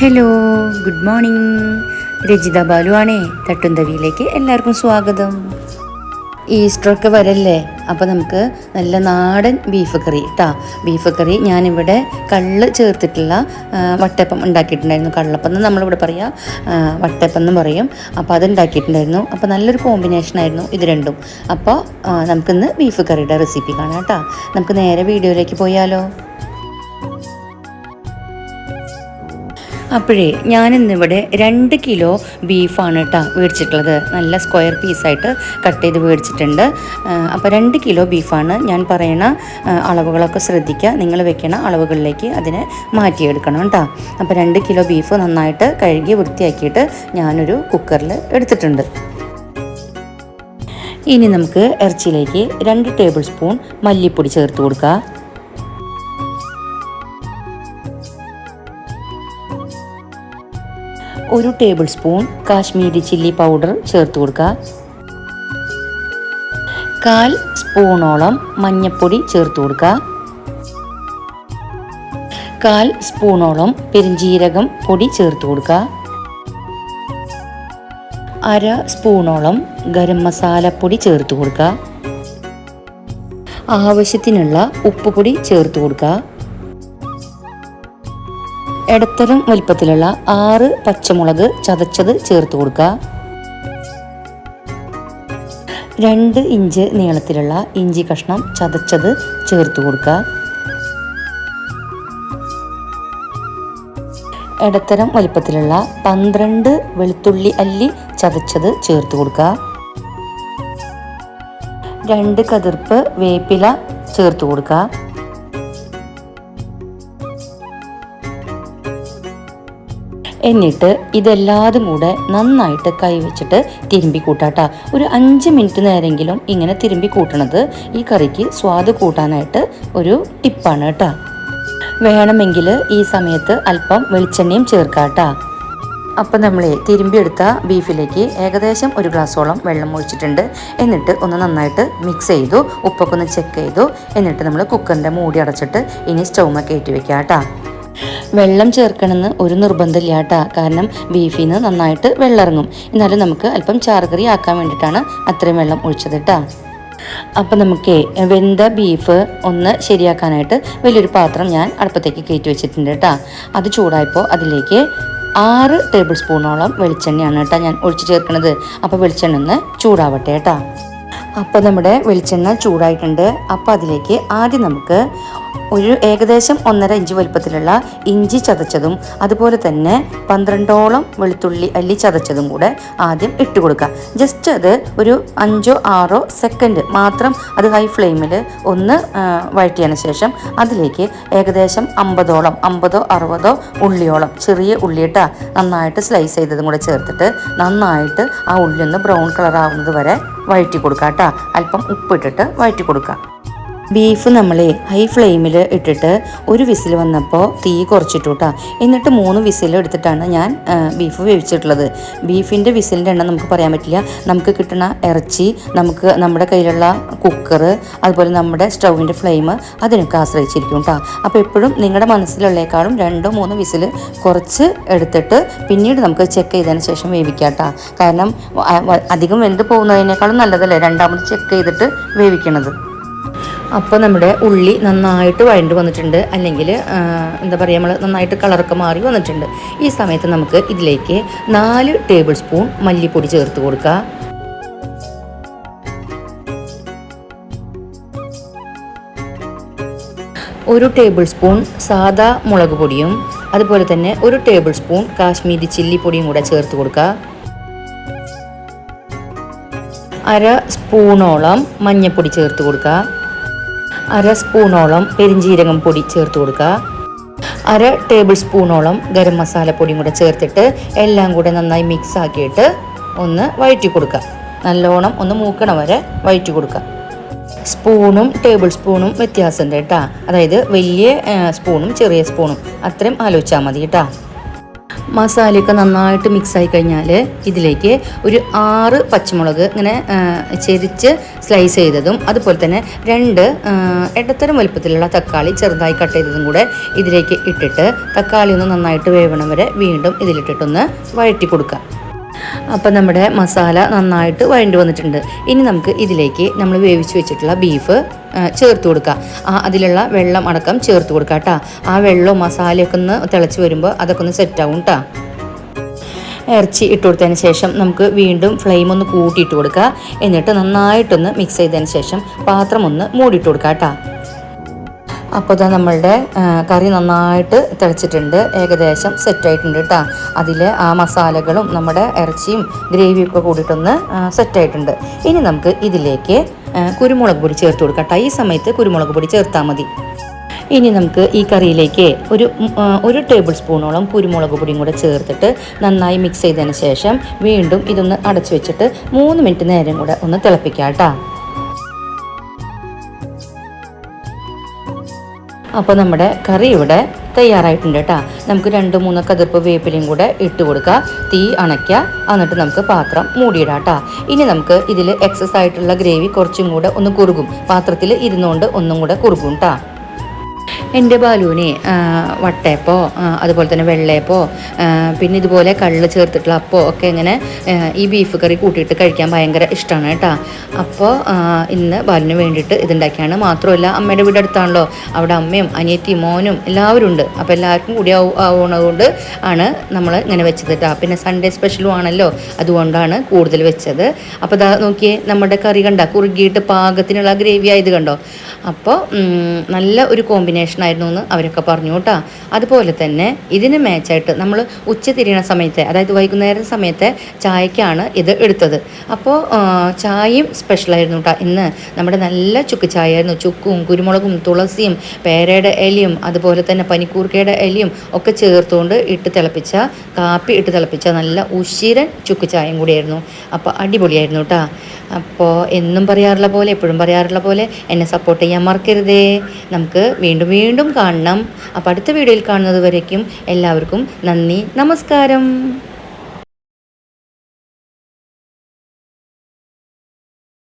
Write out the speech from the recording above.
Hello, good morning. Rajitha Balu ആണേ. തട്ടുന്തവിയിലേക്ക് എല്ലാവർക്കും സ്വാഗതം. ഈസ്റ്ററൊക്കെ വരല്ലേ, അപ്പോൾ നമുക്ക് നല്ല നാടൻ ബീഫ് കറി കേട്ടോ. ബീഫ് കറി ഞാനിവിടെ കള്ള് ചേർത്തിട്ടുള്ള വട്ടയപ്പം ഉണ്ടാക്കിയിട്ടുണ്ടായിരുന്നു. കള്ളപ്പം എന്ന് നമ്മളിവിടെ പറയാം, വട്ടയപ്പം എന്നും പറയും. അപ്പോൾ അത് ഉണ്ടാക്കിയിട്ടുണ്ടായിരുന്നു. അപ്പോൾ നല്ലൊരു കോമ്പിനേഷനായിരുന്നു ഇത് രണ്ടും. അപ്പോൾ നമുക്കിന്ന് ബീഫ് കറിയുടെ റെസിപ്പി കാണാം കേട്ടോ. നമുക്ക് നേരെ വീഡിയോയിലേക്ക് പോയാലോ. അപ്പോഴേ ഞാനിന്നിവിടെ 2 കിലോ ബീഫാണ് കേട്ടോ മേടിച്ചിട്ടുള്ളത്. നല്ല സ്ക്വയർ പീസായിട്ട് കട്ട് ചെയ്ത് മേടിച്ചിട്ടുണ്ട്. അപ്പോൾ 2 കിലോ ബീഫാണ്. ഞാൻ പറയണ അളവുകളൊക്കെ ശ്രദ്ധിക്കുക. നിങ്ങൾ വെക്കണ അളവുകളിലേക്ക് അതിനെ മാറ്റിയെടുക്കണം കേട്ടോ. അപ്പോൾ 2 കിലോ ബീഫ് നന്നായിട്ട് കഴുകി വൃത്തിയാക്കിയിട്ട് ഞാനൊരു കുക്കറിൽ എടുത്തിട്ടുണ്ട്. ഇനി നമുക്ക് ഇറച്ചിയിലേക്ക് 2 ടേബിൾ സ്പൂൺ മല്ലിപ്പൊടി ചേർത്ത് കൊടുക്കുക. 1 table spoon Kashmiri chilli powder ചേർത്ത് കൊടുക്കുക. 1/4 സ്പൂണോളം മഞ്ഞൾപ്പൊടി ചേർത്ത് കൊടുക്കുക. 1/4 സ്പൂണോളം പെരിഞ്ജീരകം പൊടി ചേർത്ത് കൊടുക്കുക. 1/2 സ്പൂണോളം ഗരം മസാലപ്പൊടി ചേർത്ത് കൊടുക്കുക. ആവശ്യത്തിനുള്ള ഉപ്പുപൊടി ചേർത്ത് കൊടുക്കുക. ഇടത്തരം വലിപ്പത്തിലുള്ള 6 പച്ചമുളക് ചതച്ചത് ചേർത്ത് കൊടുക്കുക. 2 ഇഞ്ച് നീളത്തിലുള്ള ഇഞ്ചി കഷ്ണം ചതച്ചത് ചേർത്ത് കൊടുക്കുക. ഇടത്തരം വലിപ്പത്തിലുള്ള 12 വെളുത്തുള്ളി അല്ലി ചതച്ചത് ചേർത്ത് കൊടുക്കുക. 2 കതിർപ്പ് വേപ്പില ചേർത്ത് കൊടുക്കുക. എന്നിട്ട് ഇതെല്ലാതും കൂടെ നന്നായിട്ട് കൈവച്ചിട്ട് തിരുമ്പി കൂട്ടാട്ടോ. ഒരു 5 മിനിറ്റ് നേരെങ്കിലും ഇങ്ങനെ തിരുമ്പി കൂട്ടണത് ഈ കറിക്ക് സ്വാദ് കൂട്ടാനായിട്ട് ഒരു ടിപ്പാണ് കേട്ടോ. വേണമെങ്കിൽ ഈ സമയത്ത് അല്പം വെളിച്ചെണ്ണയും ചേർക്കാട്ടോ. അപ്പം നമ്മൾ തിരുമ്പിയെടുത്ത ബീഫിലേക്ക് ഏകദേശം 1 ഗ്ലാസോളം വെള്ളം ഒഴിച്ചിട്ടുണ്ട്. എന്നിട്ട് ഒന്ന് നന്നായിട്ട് മിക്സ് ചെയ്തു, ഉപ്പൊക്കെ ഒന്ന് ചെക്ക് ചെയ്തു. എന്നിട്ട് നമ്മൾ കുക്കറിൻ്റെ മൂടി അടച്ചിട്ട് ഇനി സ്റ്റൗമ കയറ്റി വെക്കാം കേട്ടോ. വെള്ളം ചേർക്കണമെന്ന് ഒരു നിർബന്ധമില്ല കേട്ടോ. കാരണം ബീഫിൽ നിന്ന് നന്നായിട്ട് വെള്ളം ഇറങ്ങും. എന്നാലും നമുക്ക് അല്പം ചാറുകറി ആക്കാൻ വേണ്ടിയിട്ടാണ് അത്രയും വെള്ളം ഒഴിച്ചത് കേട്ടോ. അപ്പം നമുക്ക് വെന്ത ബീഫ് ഒന്ന് ശരിയാക്കാനായിട്ട് വലിയൊരു പാത്രം ഞാൻ അടുപ്പത്തേക്ക് കയറ്റി വെച്ചിട്ടുണ്ട് കേട്ടോ. അത് ചൂടായപ്പോൾ അതിലേക്ക് 6 ടേബിൾ സ്പൂണോളം വെളിച്ചെണ്ണയാണ് കേട്ടോ ഞാൻ ഒഴിച്ച് ചേർക്കുന്നത്. അപ്പോൾ വെളിച്ചെണ്ണ ഒന്ന് ചൂടാവട്ടെ കേട്ടോ. അപ്പോൾ നമ്മുടെ വെളിച്ചെണ്ണ ചൂടായിട്ടുണ്ട്. അപ്പോൾ അതിലേക്ക് ആദ്യം നമുക്ക് ഒരു ഏകദേശം 1.5 ഇഞ്ച് വലുപ്പത്തിലുള്ള ഇഞ്ചി ചതച്ചതും അതുപോലെ തന്നെ 12ഓളം വെളുത്തുള്ളി അല്ലി ചതച്ചതും കൂടെ ആദ്യം ഇട്ട് കൊടുക്കുക. ജസ്റ്റ് അത് ഒരു 5-6 സെക്കൻഡ് മാത്രം അത് ഹൈ ഫ്ലെയിമിൽ ഒന്ന് വഴറ്റിയതിന് ശേഷം അതിലേക്ക് ഏകദേശം 50-60 ഉള്ളിയോളം ചെറിയ ഉള്ളിയിട്ടാ നന്നായിട്ട് സ്ലൈസ് ചെയ്തതും കൂടെ ചേർത്തിട്ട് നന്നായിട്ട് ആ ഉള്ളി ഒന്ന് ബ്രൗൺ കളർ ആവുന്നത് വരെ വഴറ്റി കൊടുക്കുക കേട്ടോ. അല്പം ഉപ്പിട്ടിട്ട് വഴറ്റി കൊടുക്കുക. ബീഫ് നമ്മൾ ഹൈ ഫ്ലെയിമിൽ ഇട്ടിട്ട് ഒരു വിസിൽ വന്നപ്പോൾ തീ കുറച്ചിട്ടു കേട്ടോ. എന്നിട്ട് 3 വിസിൽ എടുത്തിട്ടാണ് ഞാൻ ബീഫ് വേവിച്ചിട്ടുള്ളത്. ബീഫിൻ്റെ വിസിലിൻ്റെ എണ്ണം നമുക്ക് പറയാൻ പറ്റില്ല. നമുക്ക് കിട്ടുന്ന ഇറച്ചി, നമുക്ക് നമ്മുടെ കയ്യിലുള്ള കുക്കർ, അതുപോലെ നമ്മുടെ സ്റ്റൗവിൻ്റെ ഫ്ലെയിം അതിനൊക്കെ ആശ്രയിച്ചിരിക്കും കേട്ടോ. അപ്പോൾ എപ്പോഴും നിങ്ങളുടെ മനസ്സിലുള്ളേക്കാളും 2-3 വിസിൽ കുറച്ച് എടുത്തിട്ട് പിന്നീട് നമുക്ക് ചെക്ക് ചെയ്തതിന് ശേഷം വേവിക്കാം കേട്ടോ. കാരണം അധികം വെന്ത് പോകുന്നതിനേക്കാളും നല്ലതല്ലേ രണ്ടാമത് ചെക്ക് ചെയ്തിട്ട് വേവിക്കണത്. അപ്പോൾ നമ്മുടെ ഉള്ളി നന്നായിട്ട് വഴണ്ട് വന്നിട്ടുണ്ട്, അല്ലെങ്കിൽ എന്താ പറയുക, നമ്മൾ നന്നായിട്ട് കളറൊക്കെ മാറി വന്നിട്ടുണ്ട്. ഈ സമയത്ത് നമുക്ക് ഇതിലേക്ക് 4 ടേബിൾ സ്പൂൺ മല്ലിപ്പൊടി ചേർത്ത് കൊടുക്കുക. 1 ടേബിൾ സ്പൂൺ സാദാ മുളക് പൊടിയും അതുപോലെ തന്നെ 1 ടേബിൾ സ്പൂൺ കാശ്മീരി ചില്ലി പൊടിയും കൂടെ ചേർത്ത് കൊടുക്കുക. 1/2 സ്പൂണോളം മഞ്ഞൾപ്പൊടി ചേർത്ത് കൊടുക്കുക. 1/2 സ്പൂണോളം പെരിഞ്ജീരകം പൊടി ചേർത്ത് കൊടുക്കുക. 1/2 ടേബിൾ സ്പൂണോളം ഗരം മസാല പൊടിയും കൂടെ ചേർത്തിട്ട് എല്ലാം കൂടെ നന്നായി മിക്സ് ആക്കിയിട്ട് ഒന്ന് വഴറ്റി കൊടുക്കുക. നല്ലോണം ഒന്ന് മൂക്കണ വരെ വഴറ്റി കൊടുക്കുക. സ്പൂണും ടേബിൾ സ്പൂണും വ്യത്യാസമുണ്ട് കേട്ടോ. അതായത് വലിയ സ്പൂണും ചെറിയ സ്പൂണും അത്രയും ആലോചിച്ചാൽ മതി കേട്ടോ. മസാലയൊക്കെ നന്നായിട്ട് മിക്സായി കഴിഞ്ഞാൽ ഇതിലേക്ക് ഒരു 6 പച്ചമുളക് ഇങ്ങനെ ചെരിച്ച് സ്ലൈസ് ചെയ്തതും അതുപോലെ തന്നെ 2 ഇടത്തരം വലുപ്പത്തിലുള്ള തക്കാളി ചെറുതായി കട്ട് ചെയ്തതും കൂടെ ഇതിലേക്ക് ഇട്ടിട്ട് തക്കാളി ഒന്ന് നന്നായിട്ട് വേവണം വരെ വീണ്ടും ഇതിലിട്ടിട്ടൊന്ന് വഴറ്റി കൊടുക്കാം. അപ്പോൾ നമ്മുടെ മസാല നന്നായിട്ട് വഴണ്ടി വന്നിട്ടുണ്ട്. ഇനി നമുക്ക് ഇതിലേക്ക് നമ്മൾ വേവിച്ച് വെച്ചിട്ടുള്ള ബീഫ് ചേർത്ത് കൊടുക്കുക. അതിലുള്ള വെള്ളം അടക്കം ചേർത്ത് കൊടുക്കുക കേട്ടോ. ആ വെള്ളവും മസാലയൊക്കെ ഒന്ന് തിളച്ച് വരുമ്പോൾ അതൊക്കെ ഒന്ന് സെറ്റാവും കേട്ടോ. ഇറച്ചി ഇട്ട് കൊടുത്തതിന് ശേഷം നമുക്ക് വീണ്ടും ഫ്ലെയിം ഒന്ന് കൂട്ടിയിട്ട് കൊടുക്കുക. എന്നിട്ട് നന്നായിട്ടൊന്ന് മിക്സ് ചെയ്തതിന് ശേഷം പാത്രം ഒന്ന് മൂടിയിട്ട് കൊടുക്കുക കേട്ടോ. അപ്പോൾ ഇതാ നമ്മളുടെ കറി നന്നായിട്ട് തിളച്ചിട്ടുണ്ട്, ഏകദേശം സെറ്റായിട്ടുണ്ട് കേട്ടോ. അതിൽ ആ മസാലകളും നമ്മുടെ ഇറച്ചിയും ഗ്രേവിയും ഒക്കെ കൂടിയിട്ടൊന്ന് സെറ്റായിട്ടുണ്ട്. ഇനി നമുക്ക് ഇതിലേക്ക് കുരുമുളക് പൊടി ചേർത്ത് കൊടുക്കാം കേട്ടോ. ഈ സമയത്ത് കുരുമുളക് പൊടി ചേർത്താൽ മതി. ഇനി നമുക്ക് ഈ കറിയിലേക്ക് ഒരു ടേബിൾ സ്പൂണോളം കുരുമുളക് പൊടിയും കൂടെ ചേർത്തിട്ട് നന്നായി മിക്സ് ചെയ്തതിന് ശേഷം വീണ്ടും ഇതൊന്ന് അടച്ചു വെച്ചിട്ട് 3 മിനിറ്റ് നേരം കൂടെ ഒന്ന് തിളപ്പിക്കാം കേട്ടോ. അപ്പോൾ നമ്മുടെ കറി ഇവിടെ തയ്യാറായിട്ടുണ്ട് കേട്ടോ. നമുക്ക് 2-3 കതിർപ്പ് വേപ്പിലയും കൂടെ ഇട്ട് കൊടുക്കുക. തീ അണയ്ക്കുക. എന്നിട്ട് നമുക്ക് പാത്രം മൂടിയിടാം കേട്ടോ. ഇനി നമുക്ക് ഇതിൽ എക്സസ് ആയിട്ടുള്ള ഗ്രേവി കുറച്ചും കൂടെ ഒന്ന് കുറുകും. പാത്രത്തിൽ ഇരുന്നുകൊണ്ട് ഒന്നും കൂടെ കുറുകും കേട്ടോ. എൻ്റെ ബാലുവിനെ വട്ടയപ്പോ അതുപോലെ തന്നെ വെള്ളയപ്പോ പിന്നെ ഇതുപോലെ കള്ള് ചേർത്തിട്ടുള്ള അപ്പോ ഒക്കെ ഇങ്ങനെ ഈ ബീഫ് കറി കൂട്ടിയിട്ട് കഴിക്കാൻ ഭയങ്കര ഇഷ്ടമാണ് കേട്ടോ. അപ്പോൾ ഇന്ന് ബാലുവിന് വേണ്ടിയിട്ട് ഇതുണ്ടാക്കിയാണ്. മാത്രമല്ല അമ്മയുടെ വീട് അടുത്താണല്ലോ, അവിടെ അമ്മയും അനിയത്തിയും മോനും എല്ലാവരും ഉണ്ട്. അപ്പോൾ എല്ലാവർക്കും കൂടി ആവുന്നതുകൊണ്ട് ആണ് നമ്മൾ ഇങ്ങനെ വെച്ചത് കേട്ടോ. പിന്നെ സൺഡേ സ്പെഷ്യലും ആണല്ലോ, അതുകൊണ്ടാണ് കൂടുതൽ വെച്ചത്. അപ്പോൾ ഇതാ നോക്കിയേ, നമ്മുടെ കറി കണ്ട കുറുകിയിട്ട് പാകത്തിനുള്ള ഗ്രേവി ആയത് കണ്ടോ. അപ്പോൾ നല്ല ഒരു കോമ്പിനേഷൻ ആയിരുന്നു എന്ന് അവരൊക്കെ പറഞ്ഞു കേട്ടോ. അതുപോലെ തന്നെ ഇതിന് മാച്ചായിട്ട് നമ്മൾ ഉച്ച തിരിയണ സമയത്തെ, അതായത് വൈകുന്നേരം സമയത്തെ ചായക്കാണ് ഇത് എടുത്തത്. അപ്പോൾ ചായയും സ്പെഷ്യലായിരുന്നു കേട്ടോ. ഇന്ന് നമ്മുടെ നല്ല ചുക്ക് ചായ ആയിരുന്നു. ചുക്കും കുരുമുളകും തുളസിയും പേരയുടെ ഇലയും അതുപോലെ തന്നെ പനിക്കൂർക്കയുടെ ഇലയും ഒക്കെ ചേർത്തുകൊണ്ട് കാപ്പി ഇട്ട് തിളപ്പിച്ച നല്ല ഉശിരൻ ചുക്ക് ചായയും കൂടിയായിരുന്നു. അപ്പോൾ അടിപൊളിയായിരുന്നു കേട്ടോ. അപ്പോൾ എന്നും പറയാറുള്ള പോലെ, എപ്പോഴും പറയാറുള്ള പോലെ എന്നെ സപ്പോർട്ട് ചെയ്യാൻ മറക്കരുതേ. നമുക്ക് വീണ്ടും കാണണം. അപ്പോൾ അടുത്ത വീഡിയോയിൽ കാണുന്നത് വരേക്കും എല്ലാവർക്കും നന്ദി, നമസ്കാരം.